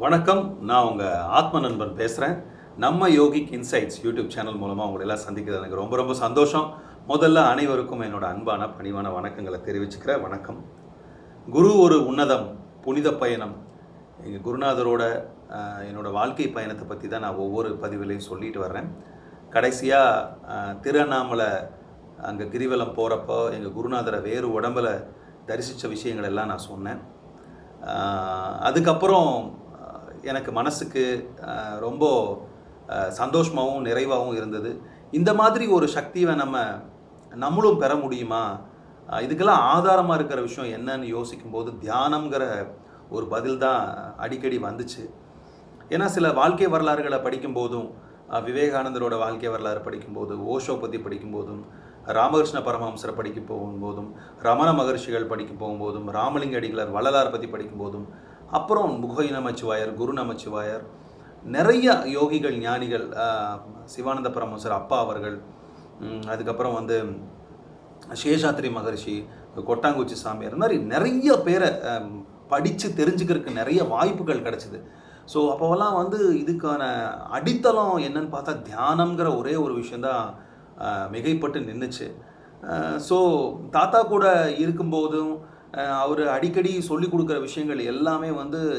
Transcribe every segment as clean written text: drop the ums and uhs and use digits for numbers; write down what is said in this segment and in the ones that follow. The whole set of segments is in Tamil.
வணக்கம். நான் உங்கள் ஆத்ம நண்பன் பேசுகிறேன். நம்ம யோகிக் இன்சைட்ஸ் யூடியூப் சேனல் மூலமாக உங்களை எல்லாம் சந்திக்கிறது எனக்கு ரொம்ப ரொம்ப சந்தோஷம். முதல்ல அனைவருக்கும் என்னோட அன்பான பணிவான வணக்கங்களை தெரிவிச்சுக்கிறேன். வணக்கம். குரு ஒரு உன்னதம், புனித பயணம். எங்கள் குருநாதரோட என்னோட வாழ்க்கை பயணத்தை பற்றி தான் நான் ஒவ்வொரு பதிவிலையும் சொல்லிட்டு வர்றேன். கடைசியாக திருவண்ணாமலை அங்கே கிரிவலம் போகிறப்போ எங்கள் குருநாதரை வேறு உடம்பில் தரிசித்த விஷயங்கள் எல்லாம் நான் சொன்னேன். அதுக்கப்புறம் எனக்கு மனசுக்கு ரொம்ப சந்தோஷமாகவும் நிறைவாகவும் இருந்தது. இந்த மாதிரி ஒரு சக்தியை நம்மளும் பெற முடியுமா? இதுக்கெல்லாம் ஆதாரமாக இருக்கிற விஷயம் என்னன்னு யோசிக்கும்போது தியானம்ங்கிற ஒரு பதில் தான் அடிக்கடி வந்துச்சு. ஏன்னா சில வாழ்க்கை வரலாறுகளை படிக்கும்போதும், விவேகானந்தரோட வாழ்க்கை வரலாறு படிக்கும்போது, ஓஷோ பற்றி படிக்கும்போதும், ராமகிருஷ்ண பரமஹம்சரை படிக்க போகும்போதும், ரமண மகர்ஷிகள் படிக்க போகும்போதும், ராமலிங்க அடிகளார் வள்ளலார் பற்றி படிக்கும்போதும், அப்புறம் குகை நமச்சிவாயர், குரு நமச்சிவாயர், நிறைய யோகிகள், ஞானிகள், சிவானந்த பரமஹம்சர் அப்பா அவர்கள், அதுக்கப்புறம் சேஷாத்ரி மகர்ஷி, கொட்டாங்குச்சி சாமியார், இந்த மாதிரி நிறைய பேரை படித்து தெரிஞ்சுக்கிறதுக்கு நிறைய வாய்ப்புகள் கிடச்சிது. ஸோ அப்போவெல்லாம் இதுக்கான அடித்தளம் என்னன்னு பார்த்தா தியானம்ங்கிற ஒரே ஒரு விஷயந்தான் மிகைப்பட்டு நின்றுச்சு. ஸோ தாத்தா கூட இருக்கும்போதும் அவர் அடிக்கடி சொல்லி கொடுக்குற விஷயங்கள் எல்லாமே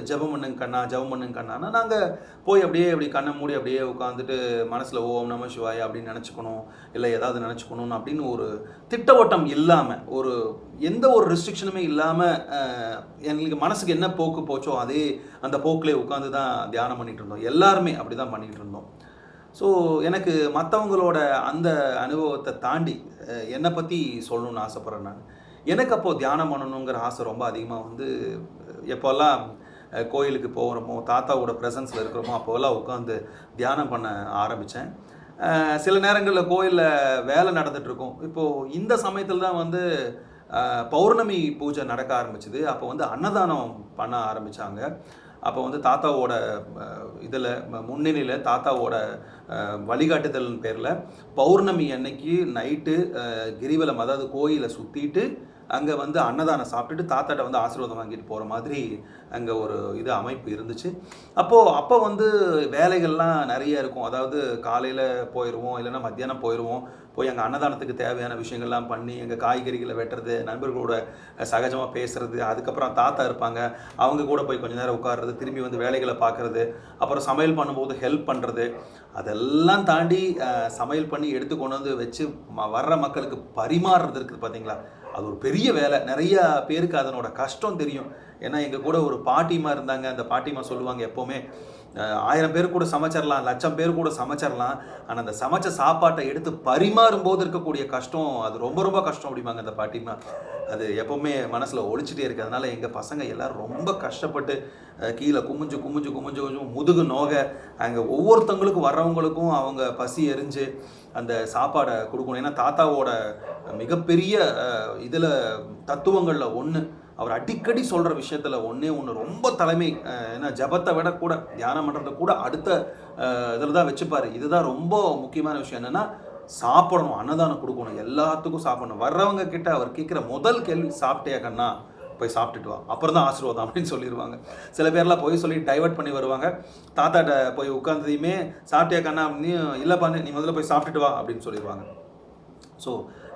ஜெபம் பண்ணுங்க கண்ணா, ஜெபம் பண்ணுங்க கண்ணான்னா நாங்கள் போய் அப்படி கண்ணை மூடி அப்படியே உட்காந்துட்டு மனசில் ஓம் நம சிவாய அப்படின்னு நினச்சிக்கணும், இல்லை ஏதாவது நினச்சிக்கணும் அப்படின்னு ஒரு திட்டவட்டம் இல்லாமல், எந்த ஒரு ரெஸ்ட்ரிக்ஷனுமே இல்லாமல் எங்களுக்கு மனசுக்கு என்ன போக்கு போச்சோ அதே அந்த போக்கிலே உட்காந்து தான் தியானம் பண்ணிகிட்டு இருந்தோம். எல்லாருமே அப்படி தான் பண்ணிகிட்டு இருந்தோம். ஸோ எனக்கு மற்றவங்களோட அந்த அனுபவத்தை தாண்டி என்னை பற்றி சொல்லணும்னு ஆசைப்பட்றேன். நான் எனக்கு அப்போது தியானம் பண்ணணுங்கிற ஆசை ரொம்ப அதிகமாக எப்போல்லாம் கோயிலுக்கு போகிறோமோ, தாத்தாவோட ப்ரெசன்ஸில் இருக்கிறோமோ அப்போல்லாம் உட்காந்து தியானம் பண்ண ஆரம்பித்தேன். சில நேரங்களில் கோயிலில் வேலை நடந்துகிட்ருக்கும். இப்போது இந்த சமயத்தில் தான் பௌர்ணமி பூஜை நடக்க ஆரம்பிச்சுது. அப்போ அன்னதானம் பண்ண ஆரம்பித்தாங்க. அப்போ தாத்தாவோட இதில் முன்னணியில் தாத்தாவோட வழிகாட்டுதல் பேரில் பௌர்ணமி அன்னைக்கு நைட்டு கிரிவலம், அதாவது கோயிலை சுற்றிட்டு அங்கே அன்னதானம் சாப்பிட்டுட்டு தாத்தாட்ட ஆசீர்வாதம் வாங்கிட்டு போகிற மாதிரி அங்கே ஒரு அமைப்பு இருந்துச்சு. அப்போ வேலைகள்லாம் நிறைய இருக்கும். அதாவது காலையில் போயிடுவோம், இல்லைன்னா மத்தியானம் போயிடுவோம். போய் அங்கே அன்னதானத்துக்கு தேவையான விஷயங்கள்லாம் பண்ணி எங்கள் காய்கறிகளை வெட்டுறது, நண்பர்களோட சகஜமாக பேசுகிறது, அதுக்கப்புறம் தாத்தா இருப்பாங்க அவங்க கூட போய் கொஞ்சம் நேரம் உட்கார்றது, திரும்பி வேலைகளை பார்க்குறது, அப்புறம் சமையல் பண்ணும்போது ஹெல்ப் பண்ணுறது, அதெல்லாம் தாண்டி சமையல் பண்ணி எடுத்து கொண்டு வச்சு வர்ற மக்களுக்கு பரிமாறுறது இருக்குது பார்த்தீங்களா, அது ஒரு பெரிய வேலை. நிறைய பேருக்கு அதனோட கஷ்டம் தெரியும். ஏன்னா எங்கள் கூட ஒரு பாட்டிமா இருந்தாங்க. அந்த பாட்டிமா சொல்லுவாங்க எப்போவுமே 1000 பேர் கூட சமைச்சிடலாம், 1,00,000 பேர் கூட சமைச்சிடலாம், ஆனால் அந்த சமைச்ச சாப்பாட்டை எடுத்து பரிமாறும் போது இருக்கக்கூடிய கஷ்டம் அது ரொம்ப ரொம்ப கஷ்டம் அப்படிம்பாங்க அந்த பாட்டிமா. அது எப்போவுமே மனசில் ஒழிச்சிட்டே இருக்குது. அதனால் எங்கள் பசங்க எல்லோரும் ரொம்ப கஷ்டப்பட்டு கீழே குமிஞ்சு முதுகு நோக அங்கே ஒவ்வொருத்தங்களுக்கும் வர்றவங்களுக்கும் அவங்க பசி எரிஞ்சு அந்த சாப்பாடை கொடுக்கணும். ஏன்னா தாத்தாவோட மிகப்பெரிய இதில் தத்துவங்களில் ஒன்று, அவர் அடிக்கடி சொல்கிற விஷயத்தில் ஒன்று ரொம்ப தலைமை. ஏன்னா ஜபத்தை விட கூட தியானம் பண்ணுறத கூட அடுத்த இதில் தான் வச்சுப்பார். இதுதான் ரொம்ப முக்கியமான விஷயம். என்னென்னா சாப்பிடணும், அன்னதானம் கொடுக்கணும், எல்லாத்துக்கும் சாப்பிடணும். வர்றவங்க கிட்ட அவர் கேட்குற முதல் கேள்வி, சாப்பிட்டியா கண்ணா, போய் சாப்பிட்டுட்டு வா, அப்புறம் தான் ஆசீர்வாதம் அப்படின்னு சொல்லிடுவாங்க. சில பேர்லாம் போய் சொல்லி டைவர்ட் பண்ணி வருவாங்க. தாத்தாட்ட போய் உட்காந்ததையுமே சாப்பிட்டியா கண்ணா, நீ இல்லைப்பா நீ முதல்ல போய் சாப்பிட்டுட்டு வா அப்படின்னு சொல்லிடுவாங்க. ஸோ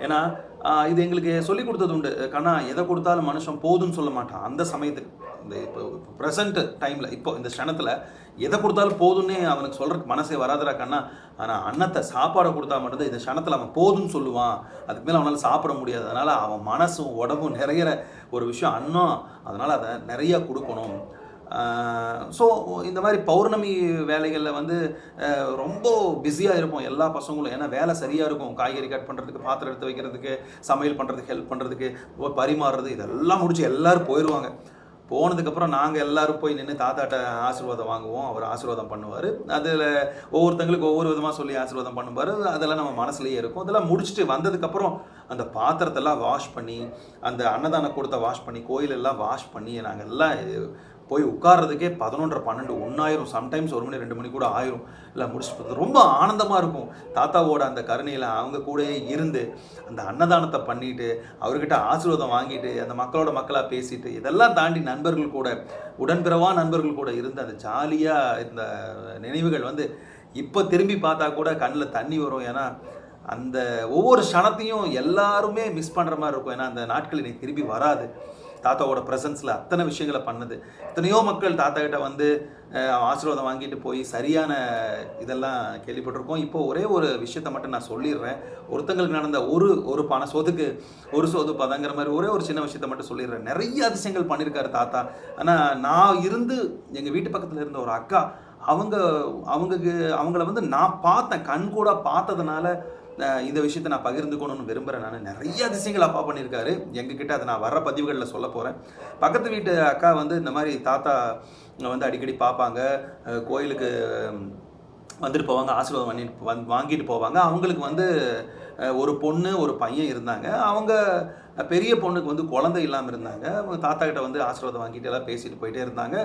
ஏன்னா இது எங்களுக்கு சொல்லி கொடுத்தது உண்டு. கண்ணா எதை கொடுத்தாலும் மனுஷன் போதும்னு சொல்ல மாட்டான். அந்த சமயத்துக்கு இப்போ ப்ரெசண்ட் டைமில் இப்போ இந்த க்ஷணத்தில் எதை கொடுத்தாலும் போதும்னே அவனுக்கு சொல்கிறதுக்கு மனசே வராதுரா கண்ணா. ஆனால் அன்னத்தை சாப்பாடை கொடுத்தா மட்டும்தான் இந்த க்ஷணத்தில் அவன் போதும்னு சொல்லுவான். அதுக்கு மேலே அவனால் சாப்பிட முடியாது. அதனால் அவன் மனசும் உடம்பும் நிறைகிற ஒரு விஷயம் அன்னம். அதனால் அதை நிறையா கொடுக்கணும். ஸோ இந்த மாதிரி பௌர்ணமி வேலைகளில் ரொம்ப பிஸியாக இருப்போம் எல்லா பசங்களும். ஏன்னா வேலை சரியாக இருக்கும். காய்கறி கட் பண்ணுறதுக்கு, பாத்திரம் எடுத்து வைக்கிறதுக்கு, சமையல் பண்ணுறதுக்கு, ஹெல்ப் பண்ணுறதுக்கு, பரிமாறுறது, இதெல்லாம் முடிச்சு எல்லோரும் போயிடுவாங்க. போனதுக்கப்புறம் நாங்கள் எல்லோரும் போய் நின்று தாத்தாட்ட ஆசீர்வாதம் வாங்குவோம். அவர் ஆசீர்வாதம் பண்ணுவார். அதில் ஒவ்வொருத்தங்களுக்கு ஒவ்வொரு விதமாக சொல்லி ஆசீர்வாதம் பண்ணுவார். அதெல்லாம் நம்ம மனசுலேயே இருக்கும். அதெல்லாம் முடிச்சுட்டு வந்ததுக்கப்புறம் அந்த பாத்திரத்தெல்லாம் வாஷ் பண்ணி, அந்த அன்னதான கூடத்தை வாஷ் பண்ணி, கோயிலெல்லாம் வாஷ் பண்ணி நாங்கள் எல்லாம் போய் உட்கார்றதுக்கே 11:30 12 1 ஆயிரும். சம்டைம்ஸ் 1 மணி 2 மணி கூட ஆயிரும். இல்லை முடிச்சுட்டு ரொம்ப ஆனந்தமாக இருக்கும். தாத்தாவோட அந்த கருணையில் அவங்க கூடயே இருந்து அந்த அன்னதானத்தை பண்ணிட்டு அவர்கிட்ட ஆசீர்வாதம் வாங்கிட்டு அந்த மக்களோட மக்களாக பேசிட்டு இதெல்லாம் தாண்டி நண்பர்கள் கூட உடன்பிறவா நண்பர்கள் கூட இருந்து அந்த ஜாலியாக இந்த நினைவுகள் வந்து இப்போ திரும்பி பார்த்தா கூட கண்ணில் தண்ணி வரும். ஏன்னா அந்த ஒவ்வொரு க்ஷணத்தையும் எல்லாருமே மிஸ் பண்ணுற மாதிரி இருக்கும். ஏன்னா அந்த நாட்கள் இன்னைக்கு திரும்பி வராது. தாத்தாவோட ப்ரெசன்ஸில் அத்தனை விஷயங்களை பண்ணது. எத்தனையோ மக்கள் தாத்தா கிட்ட வந்து ஆசீர்வாதம் வாங்கிட்டு போய் சரியான இதெல்லாம் கேள்விப்பட்டிருக்கோம். இப்போ ஒரே ஒரு விஷயத்தை மட்டும் நான் சொல்லிடுறேன். ஒருத்தங்களுக்கு நடந்த ஒரு பண சோதுக்கு ஒரு சோது பதங்கிற மாதிரி ஒரே ஒரு சின்ன விஷயத்தை மட்டும் சொல்லிடுறேன். நிறைய அதிசயங்கள் பண்ணியிருக்காரு தாத்தா. ஆனால் நான் இருந்து எங்கள் வீட்டு பக்கத்தில் இருந்த ஒரு அக்கா அவங்கள வந்து நான் பார்த்தேன், கண் கூட பார்த்ததுனால இந்த விஷயத்தை நான் பகிர்ந்துக்கணும்னு விரும்புகிறேன். நான் நிறைய அதிசயங்கள் அப்பா பண்ணியிருக்காரு எங்ககிட்ட. அதை நான் வர்ற பதிவுகளில் சொல்ல போகிறேன். பக்கத்து வீட்டு அக்கா வந்து இந்த மாதிரி தாத்தா வந்து அடிக்கடி பார்ப்பாங்க, கோயிலுக்கு வந்துட்டு போவாங்க, ஆசீர்வாதம் வாங்கிட்டு போவாங்க. அவங்களுக்கு வந்து ஒரு பொண்ணு ஒரு பையன் இருந்தாங்க. அவங்க பெரிய பொண்ணுக்கு வந்து குழந்தை இல்லாமல் இருந்தாங்க. அவங்க தாத்தா கிட்ட வந்து ஆசீர்வாதம் வாங்கிட்டு எல்லாம் பேசிட்டு போயிட்டே இருந்தாங்க.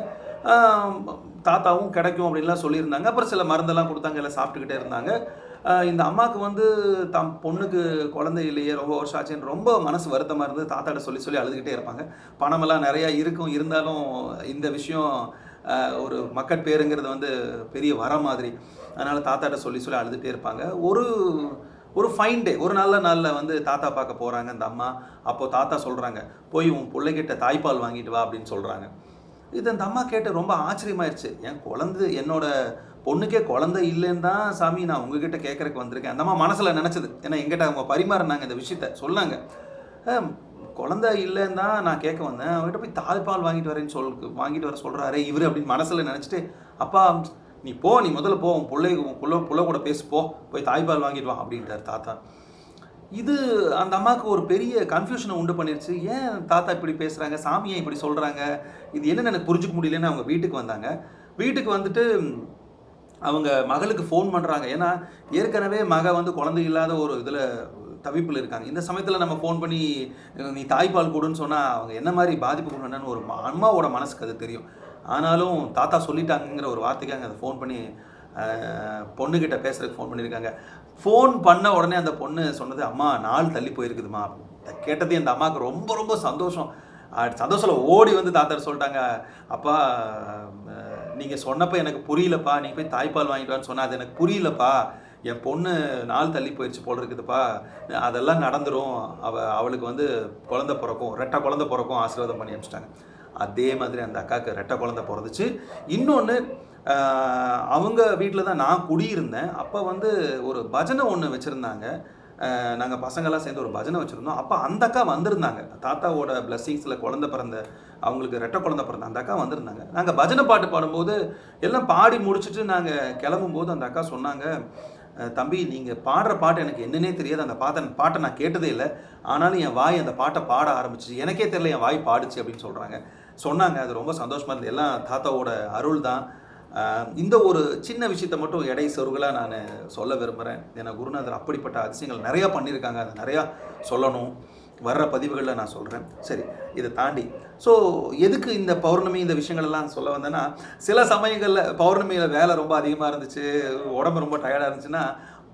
தாத்தாவும் கிடைக்கும் அப்படின்லாம் சொல்லியிருந்தாங்க. அப்புறம் சில மருந்தெல்லாம் கொடுத்தாங்க, எல்லாம் சாப்பிட்டுக்கிட்டே இருந்தாங்க. இந்த அம்மாவுக்கு வந்து பொண்ணுக்கு குழந்தை இல்லையே, ரொம்ப வருஷம் ஆச்சுன்னு ரொம்ப மனசு வருத்தமாக இருந்து தாத்தாட்ட சொல்லி அழுதுகிட்டே இருப்பாங்க. பணமெல்லாம் நிறையா இருந்தாலும் இந்த விஷயம் ஒரு மக்கட்பேருங்கிறது வந்து பெரிய வர மாதிரி. அதனால் தாத்தாட்ட சொல்லி அழுதுகிட்டே இருப்பாங்க. ஒரு ஃபைன் டே, ஒரு நல்ல நாளில் வந்து தாத்தா பார்க்க போகிறாங்க அந்த அம்மா. அப்போது தாத்தா சொல்கிறாங்க, போய் உன் பிள்ளைகிட்ட தாய்ப்பால் வாங்கிட்டு வா அப்படின்னு சொல்கிறாங்க. இது அந்த அம்மா கேட்டு ரொம்ப ஆச்சரியமாயிருச்சு. என்னோட பொண்ணுக்கே குழந்தை இல்லைன்னு தான் சாமி நான் உங்ககிட்ட கேட்குறக்கு வந்திருக்கேன். அந்த அம்மா மனசில் நினச்சது. ஏன்னா எங்கிட்ட அவங்க பரிமாறினாங்க இந்த விஷயத்த சொன்னாங்க. குழந்தை இல்லைன்னு தான் நான் கேட்க வந்தேன், அவங்ககிட்ட போய் தாய்ப்பால் வாங்கிட்டு வர சொல்கிறாரே இவர் அப்படின்னு மனசில் நினச்சிட்டு, அப்பா நீ முதல்ல போ, உன் புள்ள கூட போய் தாய்ப்பால் வாங்கிட்டு வா அப்படின்ட்டார் தாத்தா. இது அந்த அம்மாவுக்கு ஒரு பெரிய கன்ஃபியூஷனை உண்டு பண்ணிருச்சு. ஏன் தாத்தா இப்படி பேசுகிறாங்க, சாமியை இப்படி சொல்கிறாங்க, இது என்னென்னு எனக்கு புரிஞ்சுக்க முடியலன்னு அவங்க வீட்டுக்கு வந்தாங்க. வீட்டுக்கு வந்துட்டு அவங்க மகளுக்கு ஃபோன் பண்ணுறாங்க. ஏன்னா ஏற்கனவே வந்து குழந்தை இல்லாத ஒரு இதில் தவிப்பில் இருக்காங்க. இந்த சமயத்தில் நம்ம ஃபோன் பண்ணி நீ தாய்ப்பால் கொடுன்னு சொன்னால் அவங்க என்ன மாதிரி பாதிப்பு கொண்டு ஒரு அம்மாவோட மனசுக்கு அது தெரியும். ஆனாலும் தாத்தா சொல்லிட்டாங்கிற ஒரு வார்த்தைக்காக அதை ஃபோன் பண்ணி பொண்ணுக்கிட்ட பேசுகிறதுக்கு ஃபோன் பண்ணியிருக்காங்க. ஃபோன் பண்ண உடனே அந்த பொண்ணு சொன்னது, அம்மா நாள் தள்ளி போயிருக்குதுமா. கேட்டதே அந்த அம்மாவுக்கு ரொம்ப ரொம்ப சந்தோஷம். சந்தோஷத்தில் ஓடி வந்து தாத்தா சொல்லிட்டாங்க, அப்பா நீங்கள் சொன்னப்போ எனக்கு புரியலப்பா, நீங்கள் போய் தாய்ப்பால் வாங்கிட்டு சொன்னால் அது எனக்கு புரியலப்பா, என் பொண்ணு நாள் தள்ளி போயிடுச்சு போல் இருக்குதுப்பா, அதெல்லாம் நடந்துடும், அவளுக்கு வந்து குழந்தை பிறக்கும், ரெட்டை குழந்தை பிறக்கும் ஆசீர்வாதம் பண்ணி அனுப்பிச்சிட்டாங்க. அதே மாதிரி அந்த அக்காவுக்கு ரெட்டை குழந்தை பிறந்துச்சு. இன்னொன்று, அவங்க வீட்டில் தான் நான் குடியிருந்தேன். அப்போ வந்து ஒரு பஜனை ஒன்று வச்சுருந்தாங்க. நாங்கள் பசங்கள்லாம் சேர்ந்து ஒரு பஜனை வச்சுருந்தோம். அப்போ அந்த அக்கா வந்திருந்தாங்க. தாத்தாவோட பிளஸ்ஸிங்ஸில் அவங்களுக்கு ரெட்டை குழந்தை பிறந்த அந்த அக்கா வந்திருந்தாங்க. நாங்கள் பஜனை பாட்டு பாடும்போது எல்லாம் பாடி முடிச்சுட்டு நாங்கள் கிளம்பும்போது அந்த அக்கா சொன்னாங்க, தம்பி நீங்கள் பாடுற பாட்டு எனக்கு என்னன்னே தெரியாது, அந்த பாட்டை நான் கேட்டதே இல்லை, ஆனாலும் என் வாய் அந்த பாட்டை பாட ஆரம்பிச்சிச்சு, எனக்கே தெரியல என் வாய் பாடுச்சு அப்படின்னு சொன்னாங்க. அது ரொம்ப சந்தோஷமாக இருந்தது. எல்லாம் தாத்தாவோட அருள் தான். இந்த ஒரு சின்ன விஷயத்தை மட்டும் எடை சொருகலாக நான் சொல்ல விரும்புகிறேன். ஏன்னா குருநாதர் அப்படிப்பட்ட அதிசயங்கள் நிறையா பண்ணியிருக்காங்க. அதை நிறையா சொல்லணும், வர்ற பதிவுகளில் நான் சொல்கிறேன். சரி, இதை தாண்டி எதுக்கு இந்த பௌர்ணமி இந்த விஷயங்கள்லாம் சொல்ல வந்தேன்னா, சில சமயங்களில் பௌர்ணமியில் வேலை ரொம்ப அதிகமாக இருந்துச்சு, உடம்பு ரொம்ப டயர்டாக இருந்துச்சுன்னா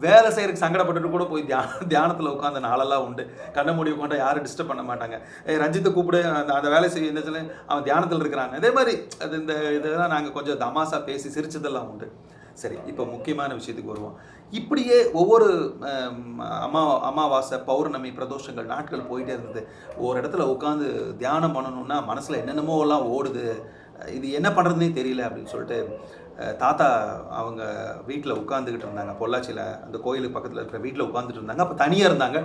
வேலை செய்கிறதுக்கு சங்கடப்பட்டுட்டு கூட போய் தியானத்தில் உட்காந்த நாளெல்லாம் உண்டு. கண்ண மூடி உட்காந்தா யாரும் டிஸ்டர்ப் பண்ண மாட்டாங்க. ரஞ்சித்தை கூப்பிடு, அந்த வேலை செய்ய இருந்துச்சுல, அவன் தியானத்தில் இருக்கிறாங்க. அதே மாதிரி இதெல்லாம் நாங்கள் கொஞ்சம் தமாசா பேசி சிரிச்சதெல்லாம் உண்டு. சரி, இப்போ முக்கியமான விஷயத்துக்கு வருவோம். இப்படியே ஒவ்வொரு அமாவாசை, பௌர்ணமி, பிரதோஷங்கள் நாட்கள் போயிட்டே இருந்தது. ஒரு இடத்துல உட்காந்து தியானம் பண்ணணும்னா மனசில் என்னென்னமோலாம் ஓடுது, இது என்ன பண்ணுறதுனே தெரியல அப்படின்னு சொல்லிட்டு தாத்தா அவங்க வீட்டில் உட்காந்துக்கிட்டு இருந்தாங்க. பொள்ளாச்சியில் அந்த கோயிலுக்கு பக்கத்தில் இருக்கிற வீட்டில் உட்காந்துட்டு இருந்தாங்க. அப்போ தனியாக இருந்தாங்க.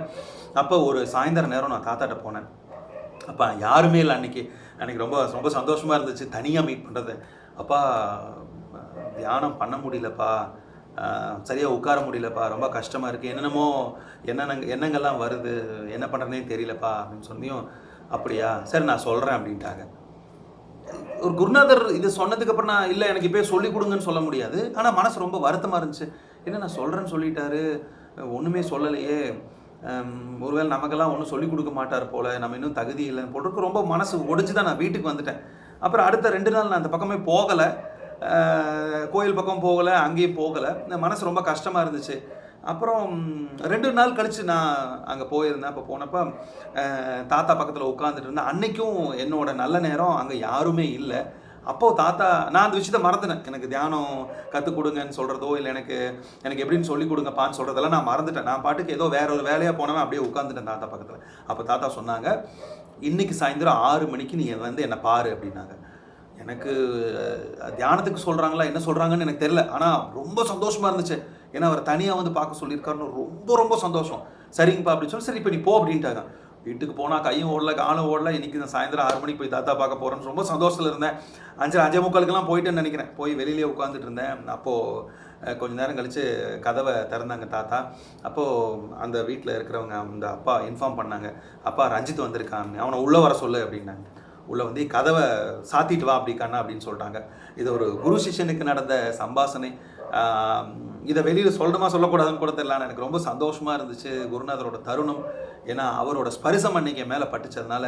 அப்போ ஒரு சாயந்தர நேரம் நான் தாத்தாட்ட போனேன். அப்போ யாருமே இல்லை. அன்றைக்கி ரொம்ப ரொம்ப சந்தோஷமாக இருந்துச்சு தனியாக மீட் பண்ணுறது. அப்பா தியானம் பண்ண முடியலப்பா, சரியாக உட்கார முடியலப்பா, ரொம்ப கஷ்டமாக இருக்குது, எண்ணங்கள்லாம் வருது, என்ன பண்ணுறதுனே தெரியலப்பா அப்படின்னு சொன்னியும், அப்படியா சரி நான் சொல்கிறேன் அப்படின்ட்டாங்க. ஒரு குருநாதர் இது சொன்னதுக்கப்புறம் நான் இல்லை எனக்கு இப்போ சொல்லிக் கொடுங்கன்னு சொல்ல முடியாது. ஆனால் மனசு ரொம்ப வருத்தமாக இருந்துச்சு. என்ன நான் சொல்கிறேன்னு சொல்லிட்டாரு, ஒன்றுமே சொல்லலையே, ஒருவேளை நமக்கெல்லாம் ஒன்றும் சொல்லிக் கொடுக்க மாட்டார் போல், நம்ம இன்னும் தகுதி இல்லைன்னு போட்டுருக்கு. ரொம்ப மனசு ஒடிச்சு தான் நான் வீட்டுக்கு வந்துட்டேன். அப்புறம் அடுத்த 2 நாள் நான் அந்த பக்கமே போகலை, கோயில் பக்கம் போகலை, அங்கேயும் போகலை. மனசு ரொம்ப கஷ்டமாக இருந்துச்சு. அப்புறம் 2 நாள் கழித்து நான் அங்கே போயிருந்தேன். அப்போ போனப்போ தாத்தா பக்கத்தில் உட்காந்துட்டு இருந்தேன். அன்னைக்கும் என்னோட நல்ல நேரம், அங்கே யாருமே இல்லை. அப்போது தாத்தா, நான் அந்த விஷயத்தை மறந்துட்டேன். எனக்கு தியானம் கற்றுக் கொடுங்கன்னு சொல்கிறதோ, இல்லை எனக்கு எப்படின்னு சொல்லிக் கொடுங்கப்பான்னு சொல்கிறதெல்லாம் நான் மறந்துட்டேன். நான் பாட்டுக்கு ஏதோ வேற ஒரு வேலையாக போனவன் அப்படியே உட்காந்துட்டேன் தாத்தா பக்கத்தில். அப்போ தாத்தா சொன்னாங்க, இன்றைக்கி சாயந்தரம் 6 மணிக்கு நீ வந்து என்னை பாரு அப்படின்னாங்க. எனக்கு தியானத்துக்கு சொல்கிறாங்களா என்ன சொல்கிறாங்கன்னு எனக்கு தெரியல. ஆனால் ரொம்ப சந்தோஷமாக இருந்துச்சு. ஏன்னா அவர் தனியாக வந்து பார்க்க சொல்லியிருக்காருன்னு ரொம்ப ரொம்ப சந்தோஷம். சரிங்கப்பா அப்படின்னு சொல்லி, சரி இப்போ நீ போ அப்படின்ட்டாங்க. வீட்டுக்கு போனால் கையும் ஓடல காலும் ஓடல. இன்றைக்கி நான் சாயந்தரம் 6 மணிக்கு போய் தாத்தா பார்க்க போகிறேன்னு ரொம்ப சந்தோஷத்தில் இருந்தேன். 5:45 போயிட்டேன்னு நினைக்கிறேன். போய் வெளியிலே உட்காந்துட்டு இருந்தேன். அப்போது கொஞ்ச நேரம் கழித்து கதவை திறந்தாங்க தாத்தா. அப்போது அந்த வீட்டில் இருக்கிறவங்க அந்த அப்பா இன்ஃபார்ம் பண்ணாங்க, அப்பா ரஞ்சித் வந்திருக்கான்னு, அவனை உள்ளே வர சொல்லு அப்படின்னாங்க. உள்ளே வந்து கதவை சாத்திட்டு வா அப்படி கண்ணா அப்படின்னு சொல்லிட்டாங்க. இது ஒரு குரு சிஷ்யனுக்கு நடந்த சம்பாஷணை. இதை வெளியில் சொல்லணுமா சொல்லக்கூடாதுன்னு கூட தெரியல. எனக்கு ரொம்ப சந்தோஷமாக இருந்துச்சு குருநாதரோட தருணம். ஏன்னா அவரோட ஸ்பரிசம் அன்னைக்கு மேலே பட்டுச்சதுனால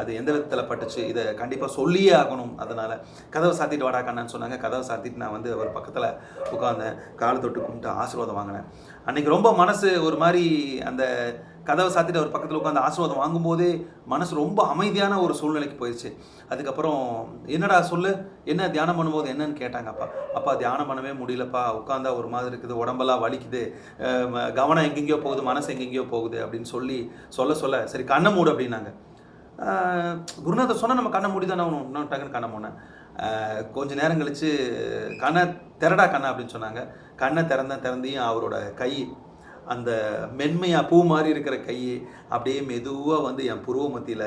அது எந்த விதத்தில் பட்டுச்சு இதை கண்டிப்பாக சொல்லியே ஆகணும். அதனால் கதவை சாத்திட்டு வாடா கண்ணான்னு சொன்னாங்க. கதவை சாத்திட்டு நான் வந்து அவர் பக்கத்தில் உட்காந்தேன். கால் தொட்டு கும்பிட்டு ஆசீர்வாதம் வாங்கினேன். அன்றைக்கி ரொம்ப மனசு ஒரு மாதிரி, அந்த கதவை சாத்திட்டு அவர் பக்கத்தில் உட்காந்து ஆசீர்வாதம் வாங்கும்போதே மனசு ரொம்ப அமைதியான ஒரு சூழ்நிலைக்கு போயிடுச்சு. அதுக்கப்புறம் என்னடா சொல்லு, என்ன தியானம் பண்ணும்போது என்னன்னு கேட்டாங்க. அப்பா தியானம் பண்ணவே முடியலப்பா, உட்காந்தா ஒரு மாதிரி இருக்குது, உடம்பெல்லாம் வலிக்குது, கவனம் எங்கெங்கேயோ போகுது, மனசு எங்கெங்கேயோ போகுது அப்படின்னு சொல்ல சரி கண்ணை மூடு அப்படின்னாங்க. குருநாதர் சொன்னால் நம்ம கண்ணை மூடி தானே ஆகணும். இன்னும் டக்குன்னு கண்ணை மூடினேன். கொஞ்சம் நேரம் கழித்து கண்ணை திறடா கண்ணை அப்படின்னு சொன்னாங்க. கண்ணை திறந்தையும் அவரோட கை, அந்த மென்மையாக பூ மாதிரி இருக்கிற கை அப்படியே மெதுவாக வந்து என் புருவ மத்தியில்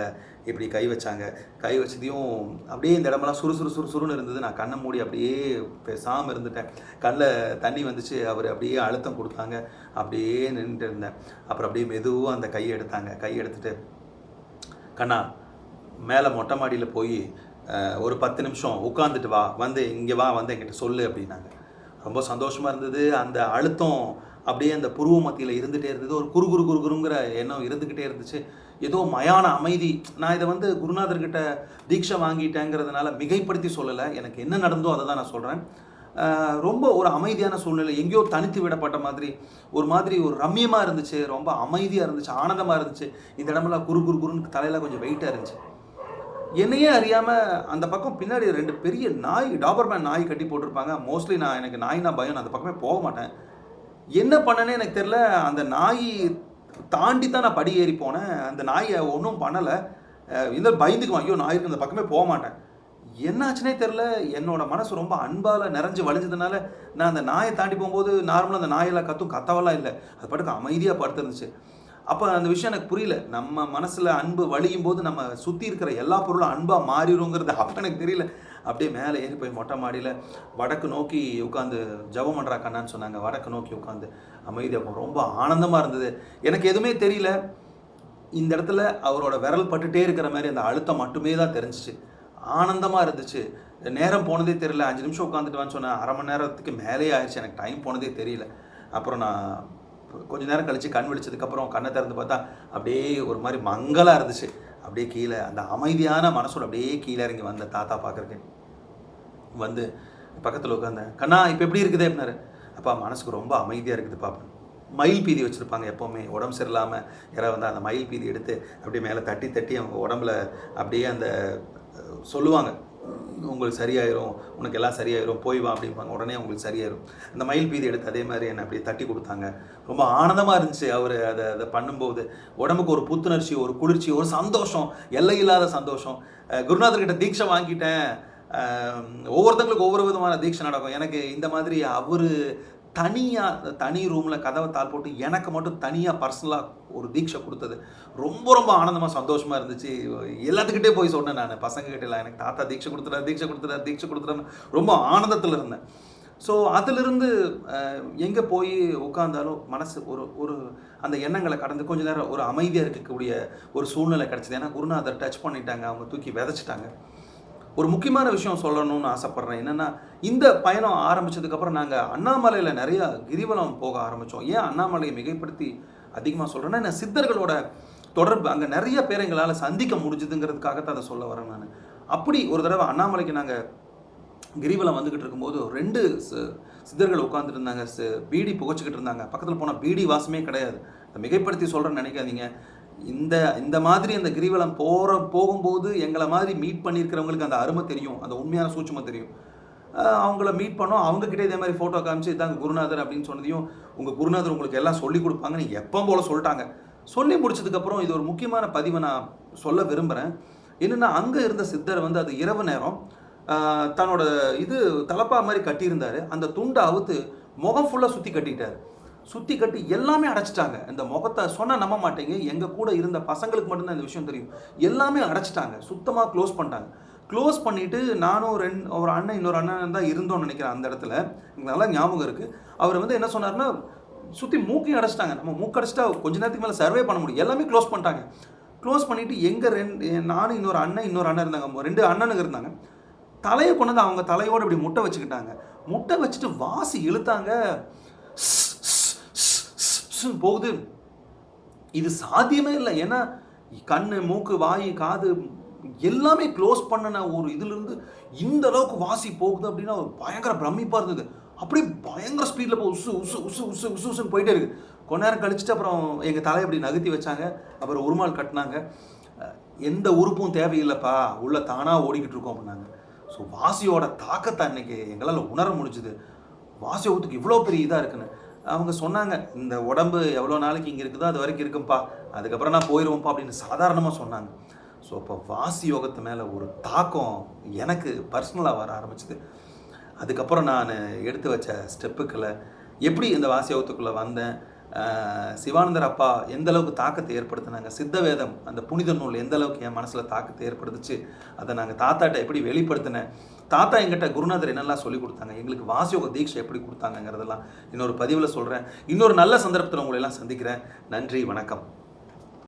இப்படி கை வச்சாங்க. கை வச்சதையும் அப்படியே இந்த இடமெல்லாம் சுறுசுறுன்னு இருந்தது. நான் கண்ணை மூடி அப்படியே பேசாமல் இருந்துட்டேன். கண்ணில் தண்ணி வந்துச்சு. அவர் அப்படியே அழுத்தம் கொடுத்தாங்க. அப்படியே நின்றுட்டு இருந்தேன். அப்புறம் அப்படியே மெதுவாக அந்த கையை எடுத்தாங்க. கை எடுத்துகிட்டு, கண்ணா மேலே மொட்டை மாடியில் போய் ஒரு 10 நிமிஷம் உட்காந்துட்டு வா, வந்து இங்கே வா, வந்து என்கிட்ட சொல்லு அப்படின்னாங்க. ரொம்ப சந்தோஷமாக இருந்தது. அந்த அழுத்தம் அப்படியே அந்த புருவ மத்தியில் இருந்துகிட்டே இருந்தது. ஒரு குருங்கிற எண்ணம் இருந்துக்கிட்டே இருந்துச்சு. ஏதோ மயான அமைதி. நான் இதை வந்து குருநாதர்கிட்ட தீட்சை வாங்கிட்டேங்கிறதுனால மிகைப்படுத்தி சொல்லலை. எனக்கு என்ன நடந்தோ அதை தான் நான் சொல்கிறேன். ரொம்ப ஒரு அமைதியான சூழ்நிலை, எங்கேயோ தனித்து விடப்பட்ட மாதிரி ஒரு ரம்மியமாக இருந்துச்சு. ரொம்ப அமைதியாக இருந்துச்சு, ஆனந்தமாக இருந்துச்சு. இந்த இடமெல்லாம் குருன்னு தலையில் கொஞ்சம் வெயிட்டாக இருந்துச்சு. என்னையே அறியாமல் அந்த பக்கம் பின்னாடி 2 பெரிய நாய், டாபர்மேன் நாய் கட்டி போட்டிருப்பாங்க. மோஸ்ட்லி எனக்கு நாய்னா பயம், நான் அந்த பக்கமே போக மாட்டேன். என்ன பண்ணனே எனக்கு தெரில. அந்த நாய் தாண்டி தான் நான் படி ஏறி போனேன். அந்த நாயை ஒன்றும் பண்ணலை. இருந்தாலும் பயந்துக்குவேன், ஐயோ நாய்க்கு அந்த பக்கமே போக மாட்டேன். என்னாச்சுனே தெரில. என்னோட மனசு ரொம்ப அன்பால் நிறைஞ்சு வழிஞ்சதுனால நான் அந்த நாயை தாண்டி போகும்போது நார்மலாக அந்த நாயெல்லாம் கத்தவெல்லாம் இல்லை. அது பாட்டுக்கு அமைதியாக படுத்துருந்துச்சு. அப்போ அந்த விஷயம் எனக்கு புரியல. நம்ம மனசில் அன்பு வழியும் போது நம்ம சுற்றி இருக்கிற எல்லா பொருளும் அன்பாக மாறிடுங்கிறது அப்போ எனக்கு தெரியல. அப்படியே மேலே ஏறி போய் மொட்டை மாடியில் வடக்கு நோக்கி உட்காந்து ஜபம் பண்ணுறா கண்ணான்னு சொன்னாங்க. வடக்கு நோக்கி உட்காந்து அமைதியாக ரொம்ப ஆனந்தமாக இருந்தது. எனக்கு எதுவுமே தெரியல. இந்த இடத்துல அவரோட விரல் பட்டுட்டே இருக்கிற மாதிரி அந்த அழுத்தம் மட்டுமே தான் தெரிஞ்சிச்சு. ஆனந்தமாக இருந்துச்சு. நேரம் போனதே தெரியல. 5 நிமிஷம் உட்காந்துட்டு வான்னு சொன்னேன். அரை மணி நேரத்துக்கு மேலே ஆயிடுச்சு. எனக்கு டைம் போனதே தெரியல. அப்புறம் நான் கொஞ்சம் நேரம் கழித்து கண் விழிச்சதுக்கப்புறம் கண்ணை திறந்து பார்த்தா அப்படியே ஒரு மாதிரி மங்கலாக இருந்துச்சு. அப்படியே கீழே அந்த அமைதியான மனசோட அப்படியே கீழே இறங்கி வந்த தாத்தா பார்க்குறேன். வந்து பக்கத்தில் உட்காந்தேன். கண்ணா இப்போ எப்படி இருக்குது அப்படின்னாரு. அப்பா மனசுக்கு ரொம்ப அமைதியாக இருக்குது பாப்பேன். மயில் பீதி வச்சுருப்பாங்க எப்போவுமே. உடம்பு சரியில்லாமல் யாராவது வந்து அந்த மயில் பீதி எடுத்து அப்படியே மேலே தட்டி அவங்க உடம்புல அப்படியே அந்த சொல்லுவாங்க, உங்களுக்கு சரியாயிரும், உனக்கு எல்லாம் சரியாயிரும், போய் வா அப்படிம்பாங்க. உடனே உங்களுக்கு சரியாயிரும். அந்த மயில் பீதி எடுத்து அதே மாதிரி என்னை அப்படியே தட்டி கொடுத்தாங்க. ரொம்ப ஆனந்தமாக இருந்துச்சு. அவர் அதை பண்ணும்போது உடம்புக்கு ஒரு புத்துணர்ச்சி, ஒரு குளிர்ச்சி, ஒரு சந்தோஷம், எல்லையில்லாத சந்தோஷம். குருநாதர்கிட்ட தீட்சை வாங்கிட்டேன். ஒவ்வொருத்தங்களுக்கு ஒவ்வொரு விதமான தீட்சை நடக்கும். எனக்கு இந்த மாதிரி அவர் தனி ரூமில் கதவை தாள் போட்டு எனக்கு மட்டும் தனியாக பர்சனலாக ஒரு தீட்சை கொடுத்தது ரொம்ப ரொம்ப ஆனந்தமாக சந்தோஷமாக இருந்துச்சு. எல்லாத்துக்கிட்டே போய் சொன்னேன் நான், பசங்கக்கிட்டலாம் எனக்கு தாத்தா தீட்சை கொடுத்துட்டாரு ரொம்ப ஆனந்தத்தில் இருந்தேன். ஸோ அதிலிருந்து எங்கே போய் உட்காந்தாலும் மனசு ஒரு அந்த எண்ணங்களை கடந்து கொஞ்சம் நேரம் ஒரு அமைதியாக இருக்கக்கூடிய ஒரு சூழ்நிலை கிடச்சிது. ஏன்னா குருநாதர் டச் பண்ணிட்டாங்க, அவங்க தூக்கி விதைச்சிட்டாங்க. ஒரு முக்கியமான விஷயம் சொல்லணும்னு ஆசைப்பட்றேன். என்னென்னா, இந்த பயணம் ஆரம்பித்ததுக்கப்புறம் நாங்கள் அண்ணாமலையில் நிறையா கிரிவலம் போக ஆரம்பித்தோம். ஏன் அண்ணாமலையை மிகைப்படுத்தி அதிகமாக சொல்கிறேன்னா, என்ன சித்தர்களோட தொடர்பு அங்கே நிறைய பேர் எங்களால் சந்திக்க முடிஞ்சுதுங்கிறதுக்காகத்தான் அதை சொல்ல வரேன் நான். அப்படி ஒரு தடவை அண்ணாமலைக்கு நாங்கள் கிரிவலம் வந்துக்கிட்டு இருக்கும்போது 2 சித்தர்கள் உட்காந்துட்டு இருந்தாங்க, பீடி புகைச்சிக்கிட்டு இருந்தாங்க. பக்கத்தில் போனால் பீடி வாசமே கிடையாது. இதை மிகைப்படுத்தி சொல்கிறேன்னு நினைக்காதீங்க. இந்த மாதிரி அந்த கிரிவலம் போகும்போது எங்களை மாதிரி மீட் பண்ணியிருக்கிறவங்களுக்கு அந்த அருமை தெரியும், அந்த உண்மையான சூட்சுமம் தெரியும். அவங்கள மீட் பண்ணோம். அவங்கக்கிட்ட இதே மாதிரி ஃபோட்டோ காமிச்சு இதாங்க குருநாதர் அப்படின்னு சொன்னதையும், உங்கள் குருநாதர் உங்களுக்கு எல்லாம் சொல்லிக் கொடுப்பாங்கன்னு எப்போ போல் சொல்லிட்டாங்க. சொல்லி முடிச்சதுக்கப்புறம் இது ஒரு முக்கியமான பதிவை நான் சொல்ல விரும்புகிறேன். என்னென்னா, அங்கே இருந்த சித்தர் வந்து அது இரவு நேரம் தன்னோட தலப்பா மாதிரி கட்டியிருந்தார். அந்த துண்டை அவுத்து முகம் ஃபுல்லாக சுற்றி கட்டிட்டார். சுற்றி கட்டி எல்லாமே அடைச்சிட்டாங்க. இந்த முகத்தை சொன்னால் நம்ப மாட்டேங்க, எங்கள் கூட இருந்த பசங்களுக்கு மட்டும்தான் இந்த விஷயம் தெரியும். எல்லாமே அடைச்சிட்டாங்க, சுத்தமாக க்ளோஸ் பண்ணிட்டாங்க. க்ளோஸ் பண்ணிவிட்டு நானும் ஒரு அண்ணன் இன்னொரு அண்ணன் தான் இருந்தோம்னு நினைக்கிறேன் அந்த இடத்துல. எனக்கு நல்லா ஞாபகம் இருக்குது. அவர் வந்து என்ன சொன்னார்னா, சுற்றி மூக்கையும் அடைச்சிட்டாங்க. நம்ம மூக்கு அடைச்சிட்டா கொஞ்ச நேரத்துக்கு மேலே சர்வே பண்ண முடியும். எல்லாமே க்ளோஸ் பண்ணிட்டாங்க. க்ளோஸ் பண்ணிவிட்டு நானும் இன்னொரு அண்ணன் இருந்தாங்க, 2 அண்ணனுங்க இருந்தாங்க. தலையை கொண்டு வந்து அவங்க தலையோடு இப்படி முட்டை வச்சுக்கிட்டாங்க. முட்டை வச்சுட்டு வாசி இழுத்தாங்க, போகுது. இது சாத்தியமே இல்லை. ஏன்னா கண்ணு, மூக்கு, வாய், காது எல்லாமே க்ளோஸ் பண்ணின ஒரு இதிலிருந்து இந்த அளவுக்கு வாசி போகுது அப்படின்னா பயங்கர பிரமிப்பாக இருந்தது. அப்படியே பயங்கர ஸ்பீடில் போய் உசு உசு உசு உசு உசு உசுன்னு போயிட்டே இருக்குது. கொஞ்ச நேரம் கழிச்சுட்டு அப்புறம் எங்கள் தலையை அப்படி நகர்த்தி வச்சாங்க. அப்புறம் உருமால் கட்டினாங்க. எந்த உறுப்பும் தேவையில்லைப்பா, உள்ள தானாக ஓடிக்கிட்டு இருக்கோம் அப்படின்னாங்க. ஸோ வாசியோட தாக்கத்தை அன்னைக்கு எங்களால் உணர முடிஞ்சுது. வாசி யோகத்துக்கு இவ்வளோ பெரிய இதாக இருக்குன்னு. அவங்க சொன்னாங்க, இந்த உடம்பு எவ்வளோ நாளைக்கு இங்கே இருக்குதோ அது வரைக்கும் இருக்கும்பா, அதுக்கப்புறம் நான் போயிடுவோம்ப்பா அப்படின்னு சாதாரணமாக சொன்னாங்க. ஸோ இப்போ வாசி யோகத்து மேலே ஒரு தாக்கம் எனக்கு பர்சனலாக வர ஆரம்பிச்சுது. அதுக்கப்புறம் நான் எடுத்து வச்ச ஸ்டெப்புக்களை, எப்படி இந்த வாசி யோகத்துக்குள்ளே வந்தேன், சிவானந்தர் அப்பா எந்த அளவுக்கு தாக்கத்தை ஏற்படுத்தினாங்க, சித்த வேதம் அந்த புனித நூல் எந்த அளவுக்கு என் மனசில் தாக்கத்தை ஏற்படுத்துச்சு, அதை நாங்கள் தாத்தாட்ட எப்படி வெளிப்படுத்தினேன், தாத்தா எங்கிட்ட குருநாதர் என்னெல்லாம் சொல்லிக் கொடுத்தாங்க, எங்களுக்கு வாசியோக தீட்சை எப்படி கொடுத்தாங்கங்கிறதெல்லாம் இன்னொரு பதிவில் சொல்கிறேன். இன்னொரு நல்ல சந்தர்ப்பத்தில் உங்களை எல்லாம் சந்திக்கிறேன். நன்றி, வணக்கம்.